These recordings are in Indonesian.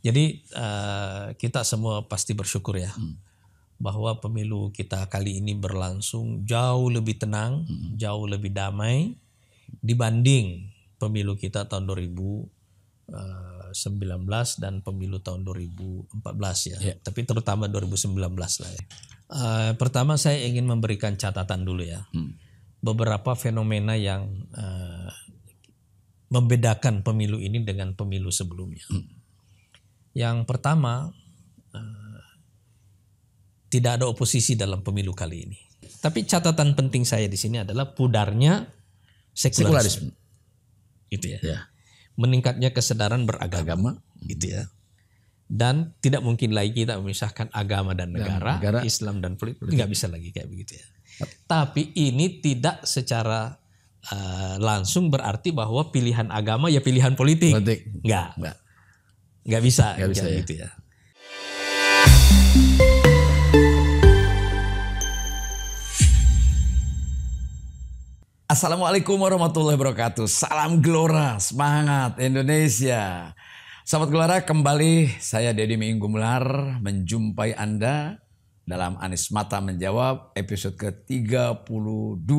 Jadi kita semua pasti bersyukur ya bahwa pemilu kita kali ini berlangsung jauh lebih tenang, jauh lebih damai dibanding pemilu kita tahun 2019 dan pemilu tahun 2014 ya. Tapi terutama 2019 lah ya. Pertama saya ingin memberikan catatan dulu ya. Beberapa fenomena yang membedakan pemilu ini dengan pemilu sebelumnya. Yang pertama, tidak ada oposisi dalam pemilu kali ini. Tapi catatan penting saya di sini adalah pudarnya sekularisme. Itu ya. Meningkatnya kesadaran beragama, gitu ya. Dan tidak mungkin lagi kita memisahkan agama dan negara, Islam dan politik. Nggak bisa lagi kayak begitu ya. Tapi ini tidak secara langsung berarti bahwa pilihan agama ya pilihan politik. Nggak bisa ya. Gitu ya. Assalamualaikum warahmatullahi wabarakatuh. Salam Gelora, semangat Indonesia. Sahabat Gelora, kembali saya Deddy Gumelar menjumpai Anda dalam Anies Mata Menjawab episode ke-32.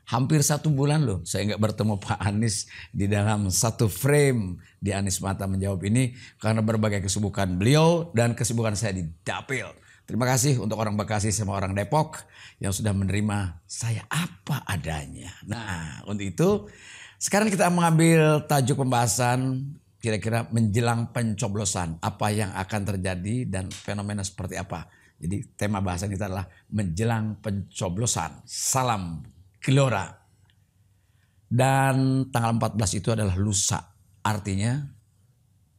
Hampir 1 bulan loh saya nggak bertemu Pak Anies di dalam satu frame di Anies Mata Menjawab ini karena berbagai kesibukan beliau dan kesibukan saya di Dapil. Terima kasih untuk orang Bekasi sama orang Depok yang sudah menerima saya apa adanya. Nah, untuk itu sekarang kita mengambil tajuk pembahasan kira-kira menjelang pencoblosan. Apa yang akan terjadi dan fenomena seperti apa. Jadi tema bahasan kita adalah menjelang pencoblosan. Salam Gelora. Dan tanggal 14 itu adalah lusa. Artinya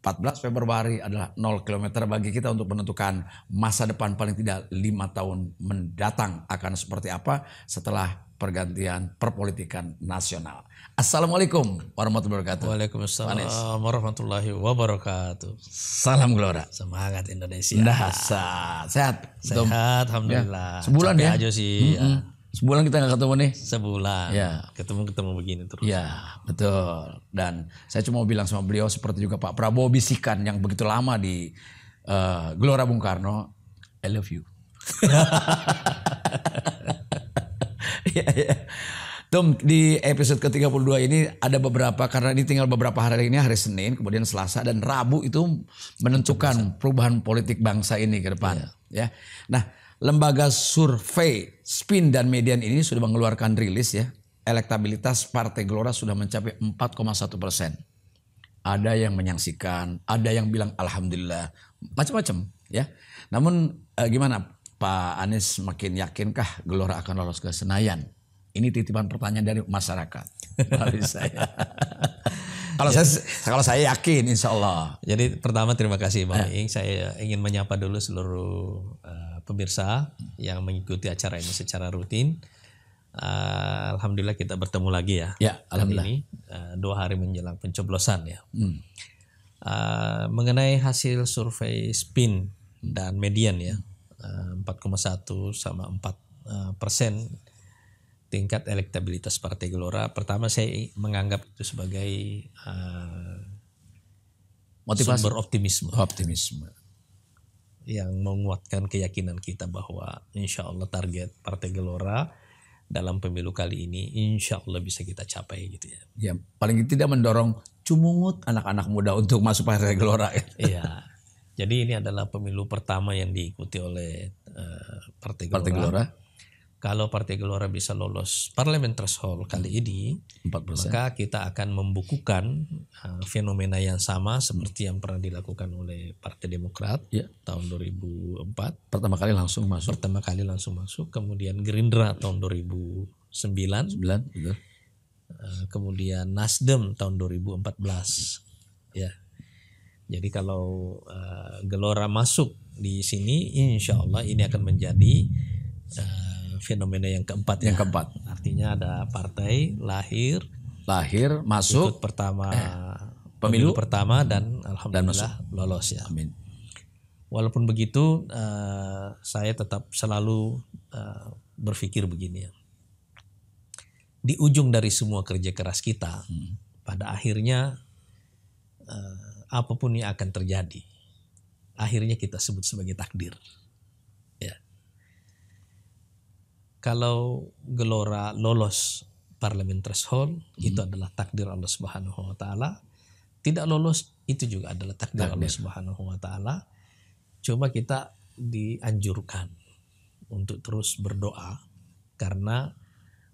14 Februari adalah 0 km bagi kita untuk menentukan masa depan paling tidak 5 tahun mendatang akan seperti apa setelah pergantian perpolitikan nasional. Assalamualaikum warahmatullahi wabarakatuh. Waalaikumsalam warahmatullahi wabarakatuh. Salam Gelora. Semangat Indonesia. Sehat. Sehat, alhamdulillah. Sebulan capek ya. aja sih. Ya. Sebulan kita nggak ketemu nih. Sebulan. Ya. Ketemu begini terus. Ya, betul. Dan saya cuma mau bilang sama beliau seperti juga Pak Prabowo bisikan yang begitu lama di Gelora Bung Karno, I love you. Ya. Tom, di episode ke-32 ini ada beberapa, karena ini tinggal beberapa hari ini, hari Senin, kemudian Selasa dan Rabu itu menentukan perubahan politik bangsa ini ke depan. Ya. Nah, lembaga survei Spin dan Median ini sudah mengeluarkan rilis ya. Elektabilitas Partai Gelora sudah mencapai 4,1%. Ada yang menyaksikan, ada yang bilang alhamdulillah, macam-macam ya. Namun gimana Pak Anies, makin yakinkah Gelora akan lolos ke Senayan? Ini titipan pertanyaan dari masyarakat. Dari saya. Kalau saya yakin insya Allah. Jadi pertama terima kasih Bang Ing. Saya ingin menyapa dulu seluruh pemirsa yang mengikuti acara ini secara rutin. Alhamdulillah kita bertemu lagi ya. Ya, alhamdulillah. Ini 2 hari menjelang pencoblosan ya. Mengenai hasil survei Spin dan Median ya, 4,1 sama 4% tingkat elektabilitas Partai Gelora. Pertama saya menganggap itu sebagai motivasi, sumber optimisme yang menguatkan keyakinan kita bahwa insya Allah target Partai Gelora dalam pemilu kali ini insya Allah bisa kita capai gitu ya. Ya, paling tidak mendorong cumungut anak-anak muda untuk masuk Partai Gelora. Iya. Jadi ini adalah pemilu pertama yang diikuti oleh Partai Gelora. Kalau Partai Gelora bisa lolos parlemen threshold kali ini, 4%. maka kita akan membukukan fenomena yang sama seperti yang pernah dilakukan oleh Partai Demokrat tahun 2004. Pertama kali langsung masuk. Kemudian Gerindra tahun 2009. Betul. Kemudian Nasdem tahun 2014. Ya. Jadi kalau Gelora masuk di sini, insya Allah ini akan menjadi fenomena yang keempat. Artinya ada partai lahir masuk ikut pertama pemilu pertama dan alhamdulillah dan lolos ya. Amin. Walaupun begitu saya tetap selalu berpikir begini ya. Di ujung dari semua kerja keras kita pada akhirnya apapun yang akan terjadi akhirnya kita sebut sebagai takdir. Ya. Kalau Gelora lolos parlemen threshold, itu adalah takdir Allah Subhanahu wa taala. Tidak lolos itu juga adalah takdir Allah Subhanahu wa taala. Cuma kita dianjurkan untuk terus berdoa, karena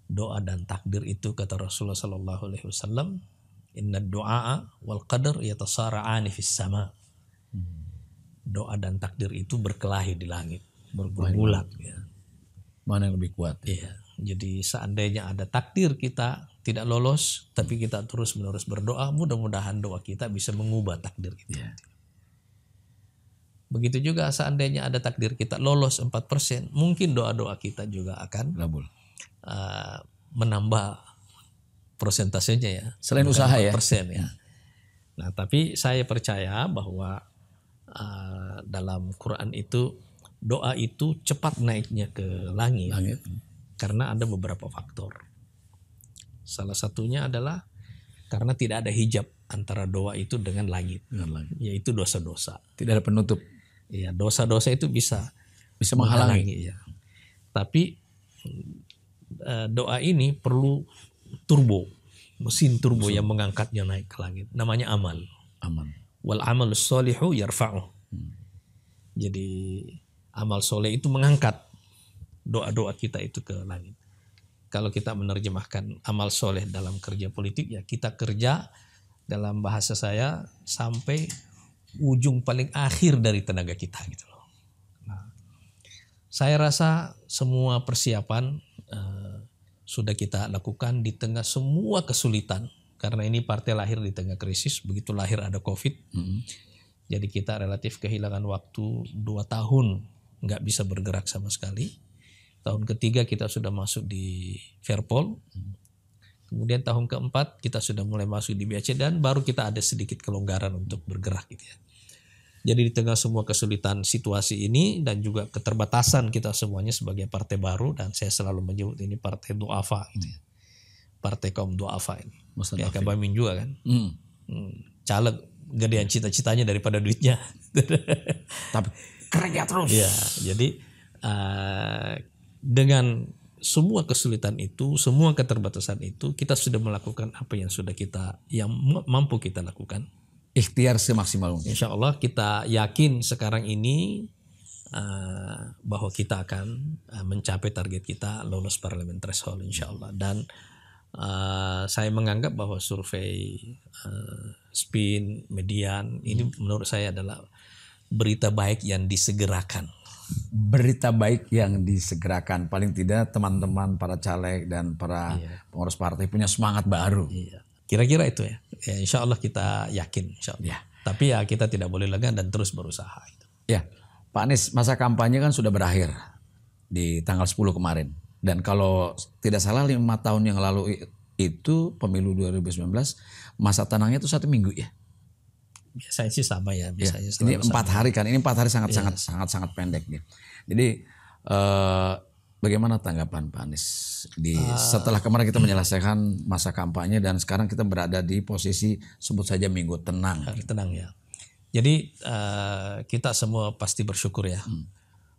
doa dan takdir itu kata Rasulullah sallallahu alaihi wasallam, inna du'a wal qadar yatasara'ani fis sama. Doa dan takdir itu berkelahi di langit, bergulat. Ya. Mana yang lebih kuat? Iya. Jadi seandainya ada takdir kita tidak lolos, tapi kita terus-menerus berdoa, mudah-mudahan doa kita bisa mengubah takdir kita. Yeah. Begitu juga seandainya ada takdir kita lolos 4%, mungkin doa-doa kita juga akan menambah persentasenya ya. Selain usaha 4%, ya. Nah, tapi saya percaya bahwa dalam Quran itu doa itu cepat naiknya ke langit. Karena ada beberapa faktor. Salah satunya adalah karena tidak ada hijab antara doa itu dengan langit. Yaitu dosa-dosa. Tidak ada penutup. Ya, dosa-dosa itu bisa menghalangi. Ya. Tapi doa ini perlu turbo, mesin turbo yang mengangkatnya naik ke langit. Namanya amal. Wal amalus sholihu yarfa'uh. Jadi amal soleh itu mengangkat doa-doa kita itu ke langit. Kalau kita menerjemahkan amal soleh dalam kerja politik, ya kita kerja dalam bahasa saya sampai ujung paling akhir dari tenaga kita gitu loh. Nah, saya rasa semua persiapan sudah kita lakukan di tengah semua kesulitan, karena ini partai lahir di tengah krisis. Begitu lahir ada COVID, jadi kita relatif kehilangan waktu 2 tahun nggak bisa bergerak sama sekali. Tahun ketiga kita sudah masuk di Fairpol. Kemudian tahun keempat kita sudah mulai masuk di BAC, dan baru kita ada sedikit kelonggaran untuk bergerak gitu ya. Jadi di tengah semua kesulitan situasi ini dan juga keterbatasan kita semuanya sebagai partai baru, dan saya selalu menyebut ini partai du'afa gitu ya. Partai kaum du'afa ini. Ya Kak Bamin juga kan. Caleg gedean cita-citanya daripada duitnya. Tapi kerja terus. Ya, jadi dengan semua kesulitan itu, semua keterbatasan itu, kita sudah melakukan apa yang mampu kita lakukan. Ikhtiar semaksimal mungkin. Insya Allah kita yakin sekarang ini bahwa kita akan mencapai target kita lolos parlemen threshold insya Allah. Dan saya menganggap bahwa survei Spin, Median ini menurut saya adalah berita baik yang disegerakan. Berita baik yang disegerakan, paling tidak teman-teman para caleg dan para pengurus partai punya semangat baru. Kira-kira itu ya. Ya insya Allah kita yakin insya Allah. Tapi ya kita tidak boleh lengah dan terus berusaha. Ya, Pak Anies, masa kampanye kan sudah berakhir di tanggal 10 kemarin. Dan kalau tidak salah 5 tahun yang lalu itu pemilu 2019 masa tenangnya itu 1 minggu ya. Biasanya sih sama ya. Biasanya ini 4 hari kan. Ini 4 hari sangat pendek nih. Jadi bagaimana tanggapan Pak Anies setelah kemarin kita menyelesaikan masa kampanye dan sekarang kita berada di posisi sebut saja minggu tenang. Hari tenang ya. Jadi kita semua pasti bersyukur ya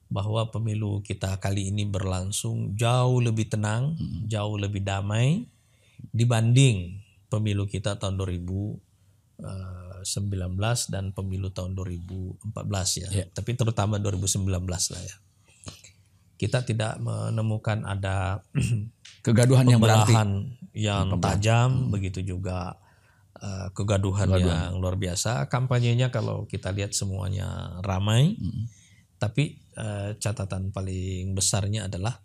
bahwa pemilu kita kali ini berlangsung jauh lebih tenang, jauh lebih damai dibanding pemilu kita tahun 2019 dan pemilu tahun 2014 ya. Tapi terutama 2019 lah ya. Kita tidak menemukan ada kegaduhan yang berarti, yang tajam, begitu juga kegaduhan yang luar biasa. Kampanyenya kalau kita lihat semuanya ramai, tapi catatan paling besarnya adalah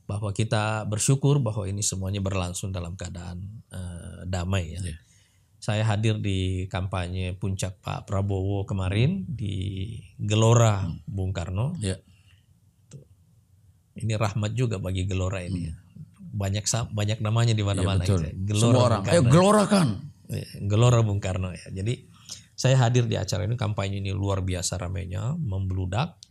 bahwa kita bersyukur bahwa ini semuanya berlangsung dalam keadaan damai ya. Saya hadir di kampanye puncak Pak Prabowo kemarin di Gelora Bung Karno. Ini rahmat juga bagi Gelora ini. Banyak namanya di mana-mana. Gelora semua orang, ayo gelorakan. Gelora Bung Karno ya. Jadi saya hadir di acara ini, kampanye ini luar biasa ramainya, membludak.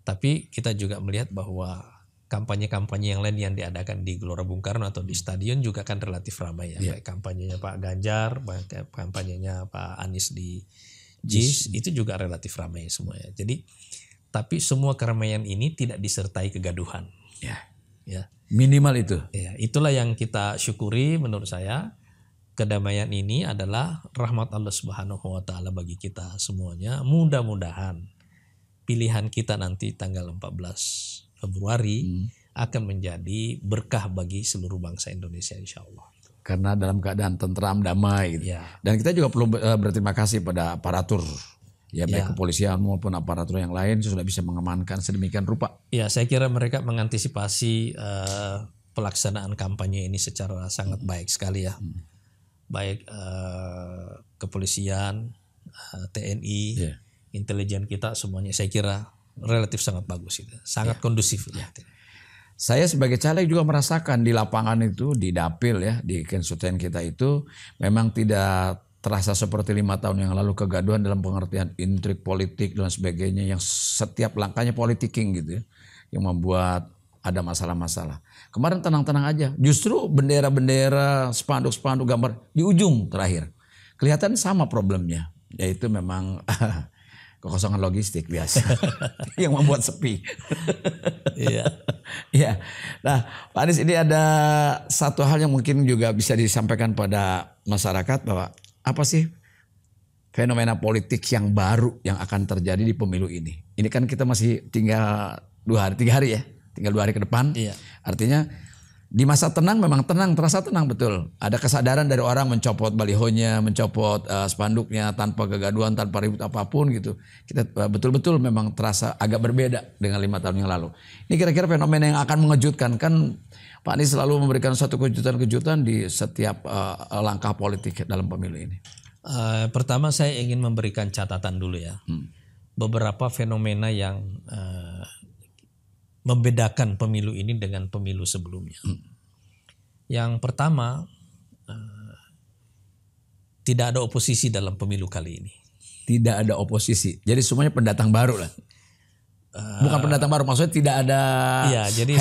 Tapi kita juga melihat bahwa kampanye-kampanye yang lain yang diadakan di Gelora Bung Karno atau di stadion juga kan relatif ramai ya. Baik kampanyenya Pak Ganjar, baik kampanyenya Pak Anies di JIS itu juga relatif ramai semuanya. Jadi tapi semua keramaian ini tidak disertai kegaduhan. Ya. Minimal itu. Ya, itulah yang kita syukuri menurut saya. Kedamaian ini adalah rahmat Allah Subhanahu wa taala bagi kita semuanya. Mudah-mudahan pilihan kita nanti tanggal 14 Februari akan menjadi berkah bagi seluruh bangsa Indonesia, insya Allah. Karena dalam keadaan tentram, damai gitu. Ya. Dan kita juga perlu berterima kasih pada aparatur, baik kepolisian maupun aparatur yang lain sudah bisa mengamankan sedemikian rupa. Ya, saya kira mereka mengantisipasi pelaksanaan kampanye ini secara sangat baik sekali ya. Baik kepolisian, TNI, intelijen kita semuanya saya kira relatif sangat bagus itu, sangat kondusif. Saya sebagai caleg juga merasakan di lapangan itu, di dapil ya, di konstituen kita itu memang tidak terasa seperti 5 tahun yang lalu kegaduhan dalam pengertian intrik politik dan sebagainya yang setiap langkahnya politiking gitu ya, yang membuat ada masalah-masalah. Kemarin tenang-tenang aja, justru bendera-bendera, spanduk-spanduk, gambar di ujung terakhir. Kelihatan sama problemnya, yaitu memang kekosongan logistik biasa yang membuat sepi. Iya. Ya. Nah, Pak Anies, ini ada satu hal yang mungkin juga bisa disampaikan pada masyarakat bahwa apa sih fenomena politik yang baru yang akan terjadi di pemilu ini? Ini kan kita masih tinggal 3 hari ya, tinggal 2 hari ke depan. Iya. Artinya di masa tenang memang tenang, terasa tenang betul. Ada kesadaran dari orang mencopot balihonya, mencopot spanduknya tanpa kegaduhan, tanpa ribut apapun gitu. Kita betul-betul memang terasa agak berbeda dengan 5 tahun yang lalu. Ini kira-kira fenomena yang akan mengejutkan. Kan Pak Anies selalu memberikan satu kejutan-kejutan di setiap langkah politik dalam pemilu ini. Pertama saya ingin memberikan catatan dulu ya. Beberapa fenomena yang membedakan pemilu ini dengan pemilu sebelumnya. Yang pertama, tidak ada oposisi dalam pemilu kali ini. Tidak ada oposisi, jadi semuanya pendatang baru lah. Bukan pendatang baru, maksudnya tidak ada. Iya, jadi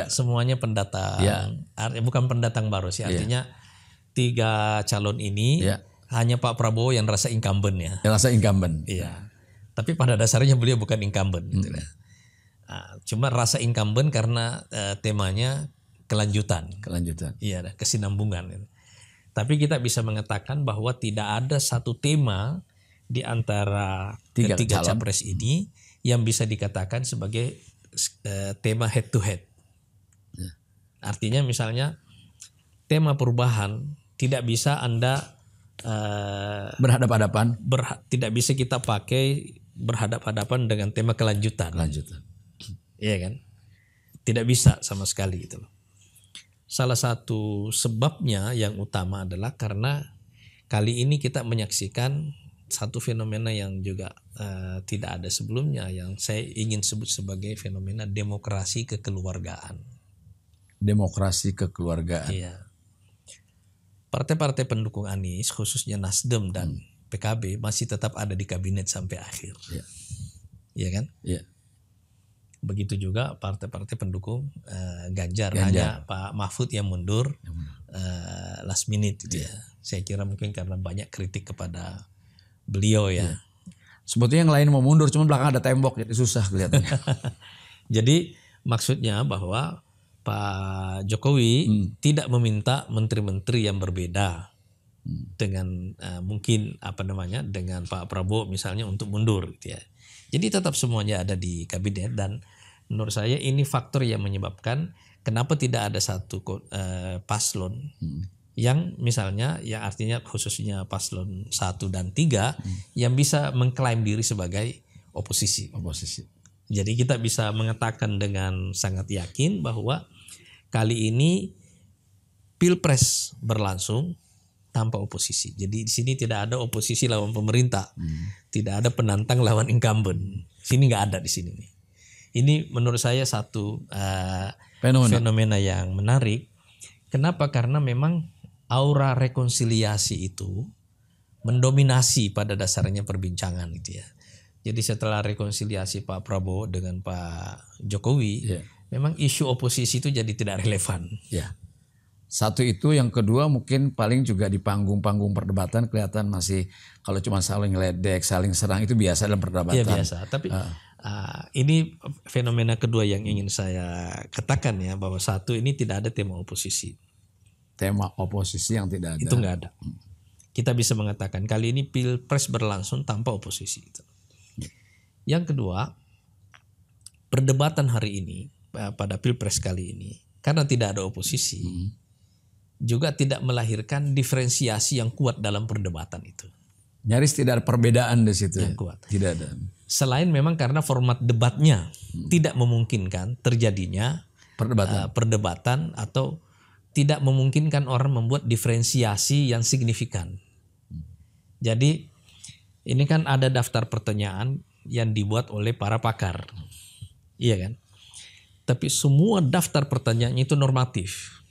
semuanya pendatang. Ya. Bukan pendatang baru sih, artinya 3 calon ini hanya Pak Prabowo yang rasa incumbent ya. Yang rasa incumbent. Iya. Tapi pada dasarnya beliau bukan incumbent. Gitu ya. Cuma rasa incumbent karena temanya kelanjutan. Iya, kesinambungan. Tapi kita bisa mengatakan bahwa tidak ada satu tema di antara ketiga capres ini yang bisa dikatakan sebagai tema head to head. Artinya misalnya tema perubahan tidak bisa Anda berhadapan-hadapan. Tidak bisa kita pakai berhadapan-hadapan dengan tema kelanjutan. Iya kan? Tidak bisa sama sekali gitu loh. Salah satu sebabnya yang utama adalah karena kali ini kita menyaksikan satu fenomena yang juga tidak ada sebelumnya, yang saya ingin sebut sebagai fenomena demokrasi kekeluargaan. Demokrasi kekeluargaan. Iya. Partai-partai pendukung Anies, khususnya Nasdem dan PKB masih tetap ada di kabinet sampai akhir. Iya kan? Iya. Begitu juga partai-partai pendukung Ganjar. Hanya Pak Mahfud yang mundur last minute gitu ya. Saya kira mungkin karena banyak kritik kepada beliau ya. Sebetulnya yang lain mau mundur, cuma belakang ada tembok jadi susah kelihatannya. Jadi maksudnya bahwa Pak Jokowi tidak meminta menteri-menteri yang berbeda dengan mungkin dengan Pak Prabowo misalnya untuk mundur gitu ya. Jadi tetap semuanya ada di kabinet, dan menurut saya ini faktor yang menyebabkan kenapa tidak ada satu paslon yang misalnya yang artinya khususnya paslon 1 dan 3 yang bisa mengklaim diri sebagai oposisi. Jadi kita bisa mengatakan dengan sangat yakin bahwa kali ini Pilpres berlangsung tanpa oposisi. Jadi di sini tidak ada oposisi lawan pemerintah, tidak ada penantang lawan incumbent. Sini nggak ada di sini nih. Ini menurut saya satu fenomena yang menarik. Kenapa? Karena memang aura rekonsiliasi itu mendominasi pada dasarnya perbincangan gitu ya. Jadi setelah rekonsiliasi Pak Prabowo dengan Pak Jokowi, memang isu oposisi itu jadi tidak relevan. Satu itu, yang kedua mungkin paling juga di panggung-panggung perdebatan kelihatan masih kalau cuma saling ledek, saling serang itu biasa dalam perdebatan. Iya biasa. Tapi ini fenomena kedua yang ingin saya katakan ya, bahwa satu, ini tidak ada tema oposisi. Tema oposisi yang tidak ada. Itu nggak ada. Kita bisa mengatakan kali ini pilpres berlangsung tanpa oposisi. Yang kedua, perdebatan hari ini pada pilpres kali ini karena tidak ada oposisi. Juga tidak melahirkan diferensiasi yang kuat dalam perdebatan itu. Nyaris tidak ada perbedaan di situ. Yang kuat. Tidak ada. Selain memang karena format debatnya tidak memungkinkan terjadinya perdebatan atau tidak memungkinkan orang membuat diferensiasi yang signifikan. Jadi ini kan ada daftar pertanyaan yang dibuat oleh para pakar. Iya kan? Tapi semua daftar pertanyaannya itu normatif.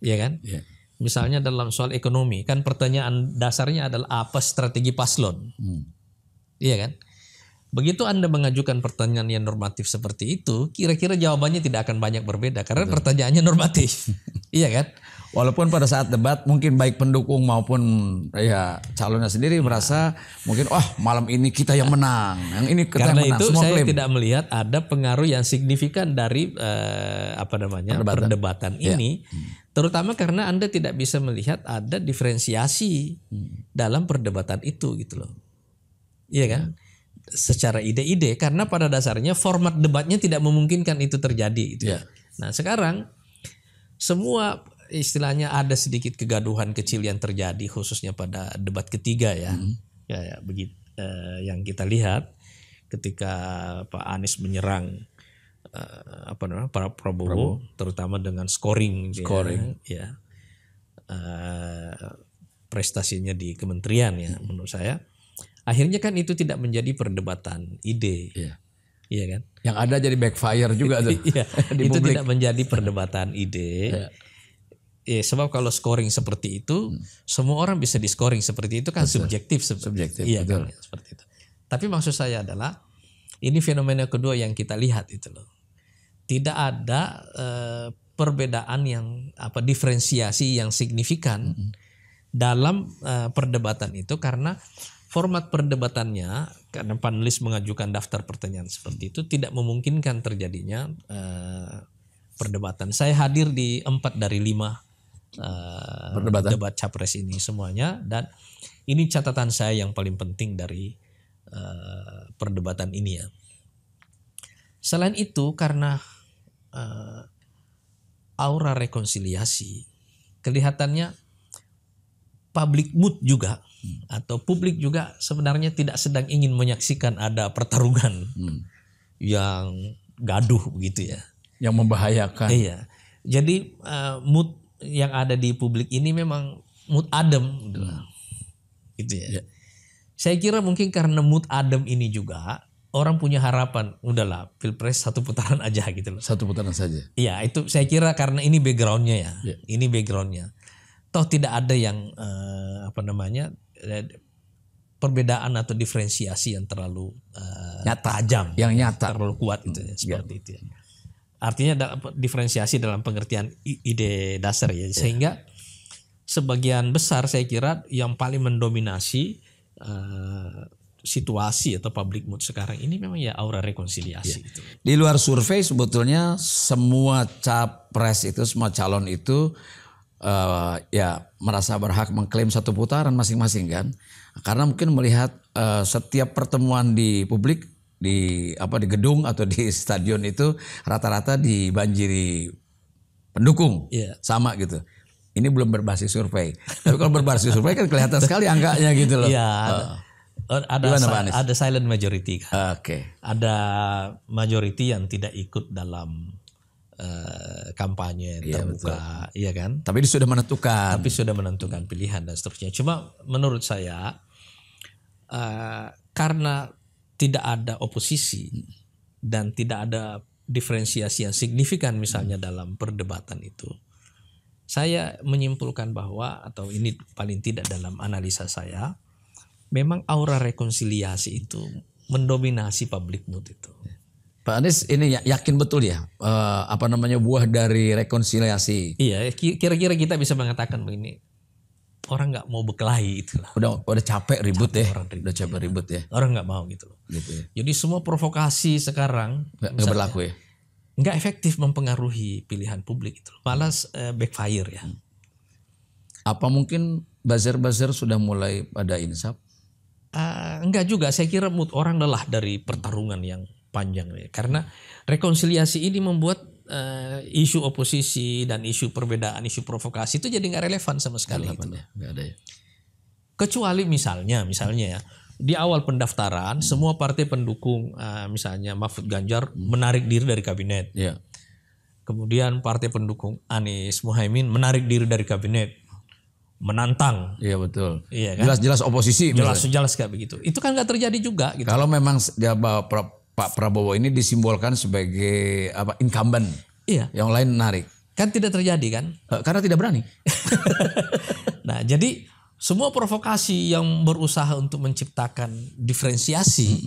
Iya kan? Yeah. Misalnya dalam soal ekonomi, kan pertanyaan dasarnya adalah apa strategi paslon. Iya kan? Begitu Anda mengajukan pertanyaan yang normatif seperti itu, kira-kira jawabannya tidak akan banyak berbeda karena pertanyaannya normatif. Iya kan? Walaupun pada saat debat mungkin baik pendukung maupun ya calonnya sendiri merasa mungkin malam ini kita yang menang, yang ini kita karena yang menang. Itu semua saya klaim. tidak melihat ada pengaruh yang signifikan dari perdebatan ini, terutama karena Anda tidak bisa melihat ada diferensiasi dalam perdebatan itu gitu loh. Iya kan? Secara ide-ide, karena pada dasarnya format debatnya tidak memungkinkan itu terjadi gitu. Nah, sekarang semua istilahnya ada sedikit kegaduhan kecil yang terjadi khususnya pada debat ketiga ya. Begitu yang kita lihat ketika Pak Anies menyerang Pak Prabowo terutama dengan scoring. Ya. Prestasinya di kementerian ya menurut saya. Akhirnya kan itu tidak menjadi perdebatan ide. Iya kan? Yang ada jadi backfire juga tuh. Itu tidak menjadi perdebatan ide. Sebab kalau scoring seperti itu, semua orang bisa di scoring seperti itu kan subjektif. Iya kan, seperti itu. Tapi maksud saya adalah ini fenomena kedua yang kita lihat itu loh. Tidak ada perbedaan yang diferensiasi yang signifikan dalam perdebatan itu karena format perdebatannya, karena panelis mengajukan daftar pertanyaan seperti itu tidak memungkinkan terjadinya perdebatan. Saya hadir di 4 dari 5 debat capres ini semuanya, dan ini catatan saya yang paling penting dari perdebatan ini ya. Selain itu karena aura rekonsiliasi, kelihatannya public mood juga atau publik juga sebenarnya tidak sedang ingin menyaksikan ada pertarungan yang gaduh begitu ya, yang membahayakan. Iya. Jadi mood yang ada di publik ini memang mood adem gitu ya. Saya kira mungkin karena mood adem ini juga orang punya harapan, udahlah pilpres 1 putaran aja gitu loh. 1 putaran saja. Iya, itu saya kira karena ini backgroundnya ya. Ini backgroundnya. Toh tidak ada yang perbedaan atau diferensiasi yang terlalu tajam, yang nyata, terlalu kuat gitu ya, seperti itu ya. Artinya diferensiasi dalam pengertian ide dasar ya, sehingga sebagian besar saya kira yang paling mendominasi situasi atau public mood sekarang ini memang ya aura rekonsiliasi. Gitu. Di luar survei sebetulnya semua capres itu, semua calon itu merasa berhak mengklaim 1 putaran masing-masing kan, karena mungkin melihat setiap pertemuan di publik di gedung atau di stadion itu rata-rata dibanjiri pendukung sama gitu. Ini belum berbasis survei. Tapi kalau berbasis survei kan kelihatan sekali angkanya gitu loh. Ada silent majority kan. Ada majority yang tidak ikut dalam kampanye terbuka, iya kan? Tapi sudah menentukan. Tapi sudah menentukan pilihan dan seterusnya. Cuma menurut saya karena tidak ada oposisi dan tidak ada diferensiasi yang signifikan misalnya dalam perdebatan itu, saya menyimpulkan bahwa, atau ini paling tidak dalam analisa saya, memang aura rekonsiliasi itu mendominasi public mood itu. Pak Anies ini yakin betul ya buah dari rekonsiliasi. Iya, kira-kira kita bisa mengatakan begini, orang nggak mau berkelahi itulah. Udah capek ribut ya. Udah capek ribut ya. Orang nggak mau gitu loh. Gitu ya. Jadi semua provokasi sekarang nggak berlaku ya. Nggak efektif mempengaruhi pilihan publik itu, malah backfire ya. Apa mungkin buzzer sudah mulai pada insaf? Enggak juga, saya kira orang lelah dari pertarungan yang panjang ya. Karena rekonsiliasi ini membuat isu oposisi dan isu perbedaan, isu provokasi itu jadi nggak relevan sama sekali. Nggak ada ya. Kecuali misalnya ya, di awal pendaftaran semua partai pendukung misalnya Mahfud Ganjar menarik diri dari kabinet. Ya. Kemudian partai pendukung Anies Muhaimin menarik diri dari kabinet. Menantang. Iya betul. Iya kan? Jelas-jelas oposisi. Jelas kayak begitu. Itu kan nggak terjadi juga. Gitu. Kalau memang dia Pak Prabowo ini disimbolkan sebagai incumbent. Iya. Yang lain menarik. Kan tidak terjadi kan? Karena tidak berani. Nah jadi semua provokasi yang berusaha untuk menciptakan diferensiasi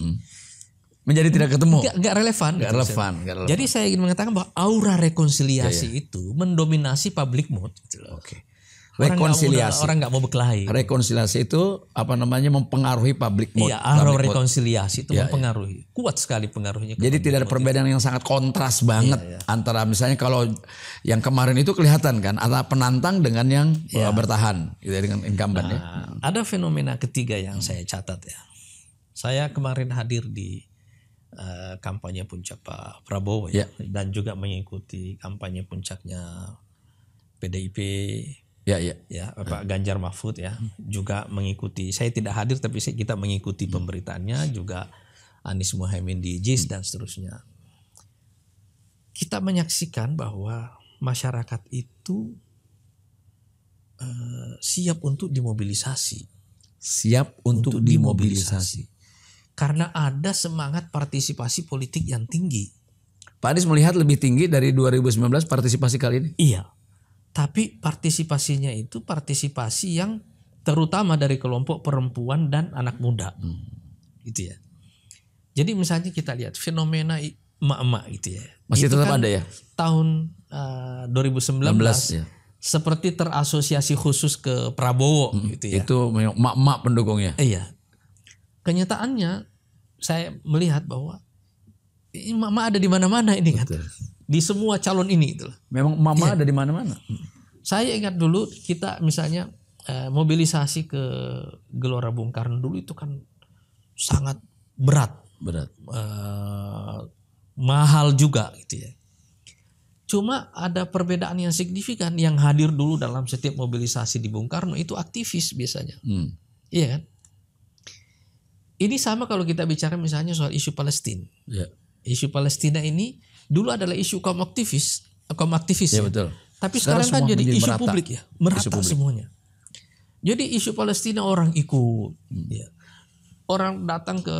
menjadi tidak ketemu. Nggak relevan. Nggak relevan. Jadi saya ingin mengatakan bahwa aura rekonsiliasi itu mendominasi public mood. Gitu loh. Oke. Rekonsiliasi. Orang nggak mau berkelahi. Rekonsiliasi itu mempengaruhi public mood. Iya, aura rekonsiliasi itu mempengaruhi. Kuat sekali pengaruhnya. Jadi tidak ada perbedaan yang sangat kontras banget antara misalnya kalau yang kemarin itu kelihatan kan antara penantang dengan yang bertahan, gitu, dengan incumbent. Ada fenomena ketiga yang saya catat ya. Saya kemarin hadir di kampanye puncak Pak Prabowo dan juga mengikuti kampanye puncaknya PDIP. Ya Pak Ganjar Mahfud ya juga mengikuti. Saya tidak hadir tapi kita mengikuti pemberitaannya, juga Anies Muhaimin di JIS dan seterusnya. Kita menyaksikan bahwa masyarakat itu siap untuk dimobilisasi. Karena ada semangat partisipasi politik yang tinggi. Pak Anies melihat lebih tinggi dari 2019 partisipasi kali ini? Iya. Tapi partisipasinya itu partisipasi yang terutama dari kelompok perempuan dan anak muda. Gitu ya. Jadi misalnya kita lihat fenomena emak-emak gitu ya. Masih itu tetap kan ada ya? Tahun 2019 seperti terasosiasi khusus ke Prabowo gitu ya. Itu emak-emak pendukungnya. Iya. Kenyataannya saya melihat bahwa emak-emak ada di mana-mana ini kan. Di semua calon ini itu. Memang mama ada di mana-mana. Saya ingat dulu kita misalnya mobilisasi ke Gelora Bung Karno dulu itu kan sangat berat. Mahal juga gitu ya. Cuma ada perbedaan yang signifikan. Yang hadir dulu dalam setiap mobilisasi di Bung Karno itu aktivis biasanya. Iya kan? Ini sama kalau kita bicara misalnya soal isu Palestina. Isu Palestina ini dulu adalah isu kaum aktivis ya. Betul. Tapi sekarang kan jadi isu merata. Publik ya, merata semuanya. Jadi isu Palestina orang ikut, ya. Orang datang ke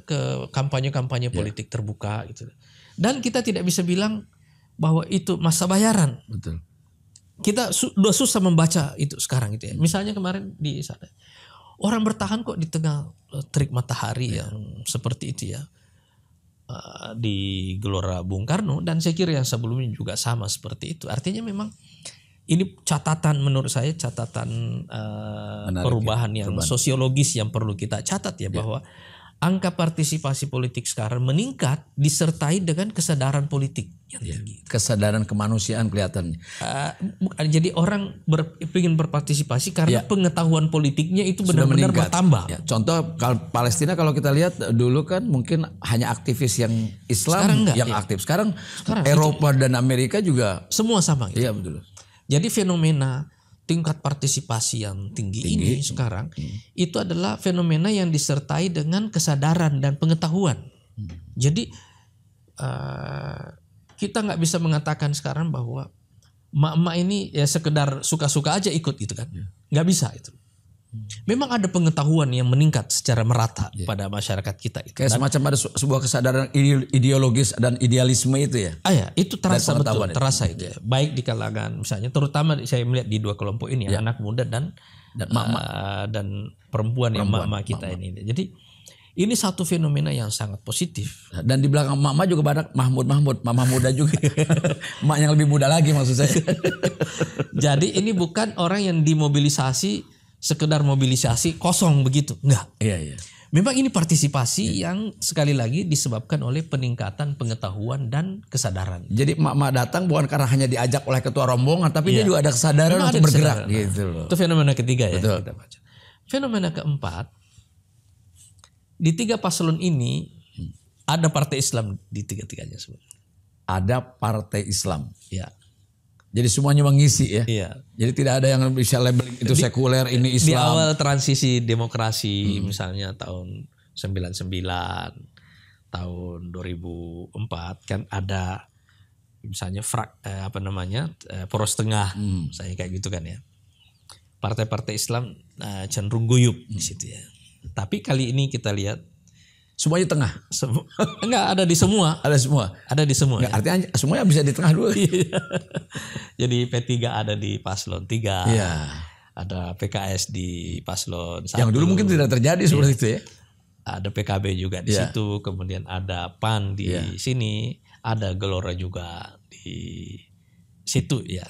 ke kampanye-kampanye politik terbuka gitu. Dan kita tidak bisa bilang bahwa itu masa bayaran. Betul. Kita sudah susah membaca itu sekarang gitu ya. Misalnya kemarin di sana orang bertahan kok di tengah terik matahari yang seperti itu ya. Di Gelora Bung Karno, dan saya kira yang sebelumnya juga sama seperti itu. Artinya memang ini catatan menurut saya perubahan yang sosiologis yang perlu kita catat ya, bahwa angka partisipasi politik sekarang meningkat disertai dengan kesadaran politik yang tinggi. Kesadaran kemanusiaan kelihatan. Jadi orang ingin berpartisipasi karena pengetahuan politiknya itu benar-benar bertambah. Ya, contoh kalau Palestina kalau kita lihat dulu kan mungkin hanya aktivis yang Islam yang aktif. Sekarang Eropa dan Amerika juga semua sama. Gitu. Iya betul. Jadi fenomena tingkat partisipasi yang tinggi ini sekarang itu adalah fenomena yang disertai dengan kesadaran dan pengetahuan. Jadi kita nggak bisa mengatakan sekarang bahwa emak-emak ini ya sekedar suka-suka aja ikut gitu kan, nggak bisa itu. Memang ada pengetahuan yang meningkat secara merata pada masyarakat kita. Kayak semacam ada sebuah kesadaran ideologis dan idealisme itu ya. Itu terasa betul, terasa itu ya. Baik di kalangan misalnya, terutama saya melihat di dua kelompok ini, anak muda dan perempuan yang emak-emak kita ini. Jadi Ini satu fenomena yang sangat positif. Dan di belakang emak juga banyak Mahmud, mama muda juga. Emak yang lebih muda lagi maksud saya. Jadi ini bukan orang yang dimobilisasi sekedar mobilisasi kosong begitu. Enggak. Iya. Memang ini partisipasi yang sekali lagi disebabkan oleh peningkatan pengetahuan dan kesadaran. Jadi emak-emak datang bukan karena hanya diajak oleh ketua rombongan, tapi dia juga ada kesadaran Memang untuk ada bergerak kesadaran. gitu loh. Itu fenomena ketiga ya. Betul. Kita baca. Fenomena keempat, di tiga paslon ini ada partai Islam di tiga-tiganya sebenarnya. Ada partai Islam. Ya. Jadi semuanya mengisi ya. Iya. Jadi tidak ada yang bisa labeling itu sekuler, ini Islam. Di awal transisi demokrasi misalnya tahun 99, tahun 2004 kan ada misalnya poros tengah, misalnya kayak gitu kan ya. Partai-partai Islam cenderung guyup di situ ya. Tapi kali ini kita lihat semuanya tengah. Enggak, ada di semua. Ada semua. Ada di semua. Enggak, artinya semuanya bisa di tengah dulu. Jadi P3 ada di paslon 3. Iya. Ada PKS di paslon 1. Yang dulu mungkin tidak terjadi seperti itu ya. Ada PKB juga di situ, kemudian ada PAN di sini, ada Gelora juga di situ ya.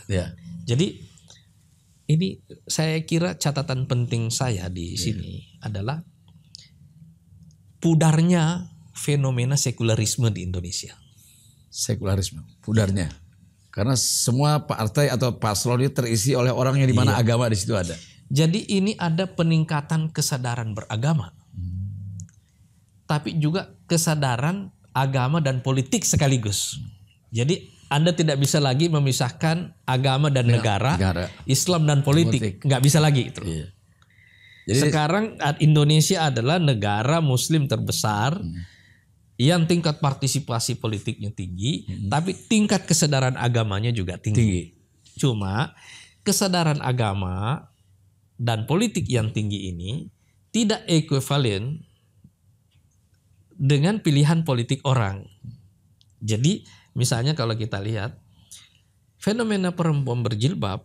Jadi ini saya kira catatan penting saya di sini adalah pudarnya fenomena sekularisme di Indonesia. Sekularisme, pudarnya. Karena semua partai atau paslon itu terisi oleh orang yang di mana agama di situ ada. Jadi ini ada peningkatan kesadaran beragama. Tapi juga kesadaran agama dan politik sekaligus. Jadi Anda tidak bisa lagi memisahkan agama dan negara, Islam dan politik. Nggak bisa lagi itu. Iya. Jadi, sekarang Indonesia adalah negara muslim terbesar yang tingkat partisipasi politiknya tinggi, tapi tingkat kesadaran agamanya juga tinggi. Cuma kesadaran agama dan politik yang tinggi ini tidak ekuivalen dengan pilihan politik orang. Jadi misalnya kalau kita lihat fenomena perempuan berjilbab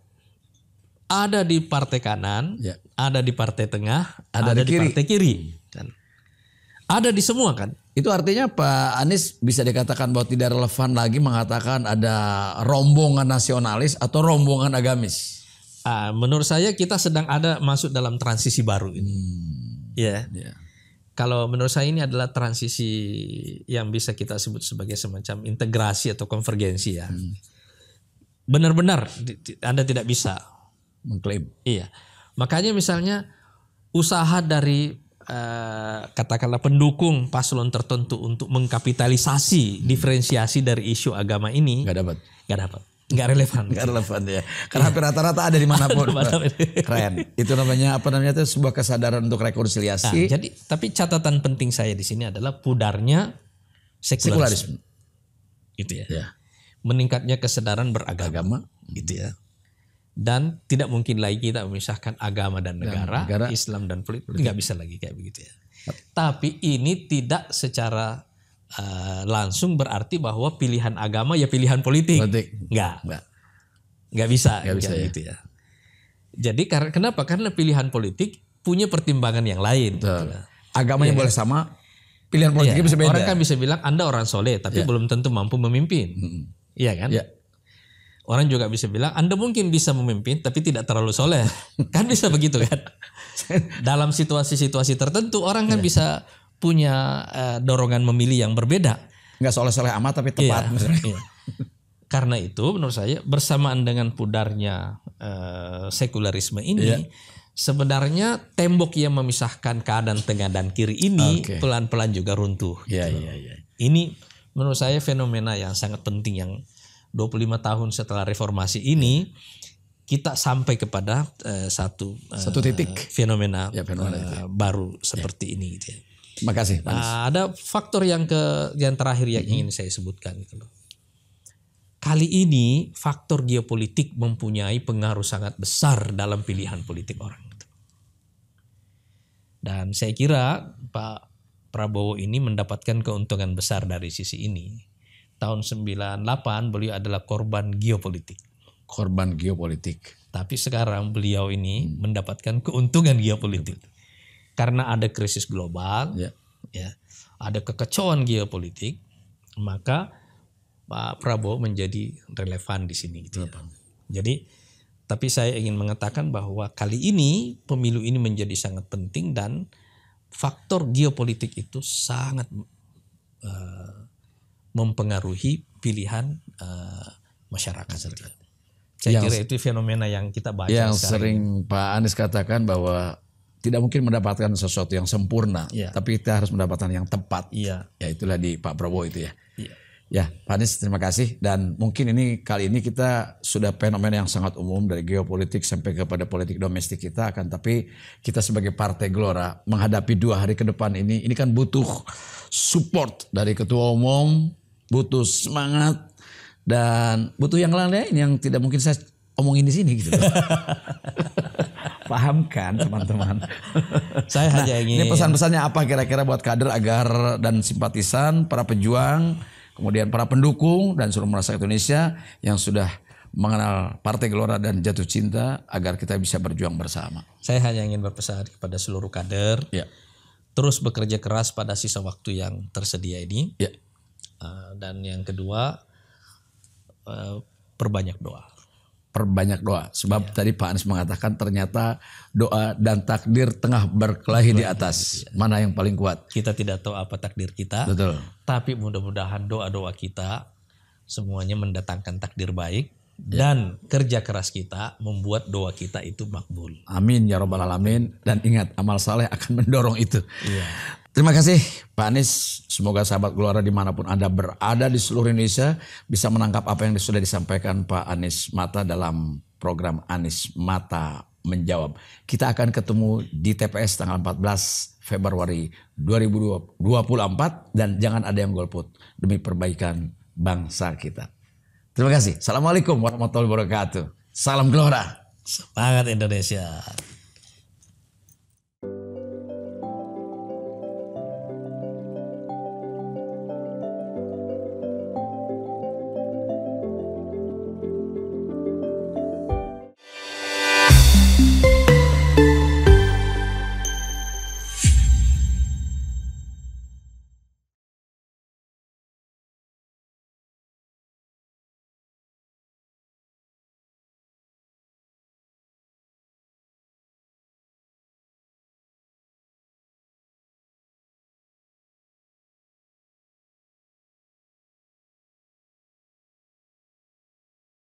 ada di partai kanan, ada di partai tengah, ada di partai kiri. Kan. Ada di semua kan. Itu artinya Pak Anies bisa dikatakan bahwa tidak relevan lagi mengatakan ada rombongan nasionalis atau rombongan agamis. Menurut saya kita sedang masuk dalam transisi baru ini. Kalau menurut saya ini adalah transisi yang bisa kita sebut sebagai semacam integrasi atau konvergensi ya. Benar-benar Anda tidak bisa mengklaim. Iya. Makanya misalnya usaha dari katakanlah pendukung paslon tertentu untuk mengkapitalisasi diferensiasi dari isu agama ini nggak dapat. Nggak relevan. Nggak relevan ya. Karena rata-rata ada di manapun. Keren. Itu namanya itu sebuah kesadaran untuk rekonsiliasi. Jadi tapi catatan penting saya di sini adalah pudarnya sekularisme. Itu ya. Meningkatnya kesadaran beragama. Gitu ya. Dan tidak mungkin lagi kita memisahkan agama dan negara, Islam dan politik. Nggak bisa lagi kayak begitu ya. Tapi ini tidak secara langsung berarti bahwa pilihan agama ya pilihan politik. Nggak bisa gitu ya. Jadi kenapa? Karena pilihan politik punya pertimbangan yang lain. Agamanya boleh sama, pilihan politiknya bisa beda. Orang kan bisa bilang Anda orang soleh tapi belum tentu mampu memimpin. Iya kan? Orang juga bisa bilang Anda mungkin bisa memimpin tapi tidak terlalu soleh. Kan bisa begitu kan. Dalam situasi-situasi tertentu orang kan bisa punya dorongan memilih yang berbeda. Nggak soleh-soleh amat tapi tepat. Iya. Karena itu menurut saya bersamaan dengan pudarnya sekularisme ini sebenarnya tembok yang memisahkan kanan, tengah dan kiri ini pelan-pelan juga runtuh. Ini menurut saya fenomena yang sangat penting yang 25 tahun setelah reformasi ini kita sampai kepada satu titik fenomena baru seperti ini gitu ya. Terima kasih. Ada faktor yang terakhir yang ingin saya sebutkan gitu loh. Kali ini faktor geopolitik mempunyai pengaruh sangat besar dalam pilihan politik orang. Dan saya kira Pak Prabowo ini mendapatkan keuntungan besar dari sisi ini. Tahun 98 beliau adalah korban geopolitik. Tapi sekarang beliau ini mendapatkan keuntungan geopolitik. Karena ada krisis global, ya, ada kekacauan geopolitik, maka Pak Prabowo menjadi relevan di sini gitu ya. Jadi tapi saya ingin mengatakan bahwa kali ini pemilu ini menjadi sangat penting dan faktor geopolitik itu sangat mempengaruhi pilihan masyarakat. Saya kira itu fenomena yang kita baca yang sekarang. Sering Pak Anies katakan bahwa tidak mungkin mendapatkan sesuatu yang sempurna, tapi kita harus mendapatkan yang tepat. Ya itulah di Pak Prabowo itu ya. Ya Pak Anies, terima kasih. Dan mungkin kali ini kita sudah fenomena yang sangat umum dari geopolitik sampai kepada politik domestik kita, tapi kita sebagai Partai Gelora menghadapi 2 hari ke depan ini kan butuh support dari Ketua Umum, butuh semangat, dan butuh yang lain yang tidak mungkin saya omongin di sini gitu. Paham kan teman-teman? Saya hanya ingin. Ini pesan-pesannya apa kira-kira buat kader agar dan simpatisan, para pejuang, kemudian para pendukung dan seluruh masyarakat Indonesia yang sudah mengenal Partai Gelora dan jatuh cinta agar kita bisa berjuang bersama. Saya hanya ingin berpesan kepada seluruh kader, terus bekerja keras pada sisa waktu yang tersedia ini. Dan yang kedua, perbanyak doa. Perbanyak doa. Sebab tadi Pak Anies mengatakan ternyata doa dan takdir tengah berkelahi di atas. Mana yang paling kuat? Kita tidak tahu apa takdir kita. Betul. Tapi mudah-mudahan doa-doa kita semuanya mendatangkan takdir baik. Dan kerja keras kita membuat doa kita itu makbul. Amin ya rabbal alamin. Dan ingat, amal saleh akan mendorong itu. Terima kasih Pak Anies. Semoga sahabat Gelora dimanapun Anda berada di seluruh Indonesia bisa menangkap apa yang sudah disampaikan Pak Anies Mata dalam program Anies Mata Menjawab. Kita akan ketemu di TPS tanggal 14 Februari 2024 dan jangan ada yang golput demi perbaikan bangsa kita. Terima kasih. Assalamualaikum warahmatullahi wabarakatuh. Salam Gelora. Semangat Indonesia.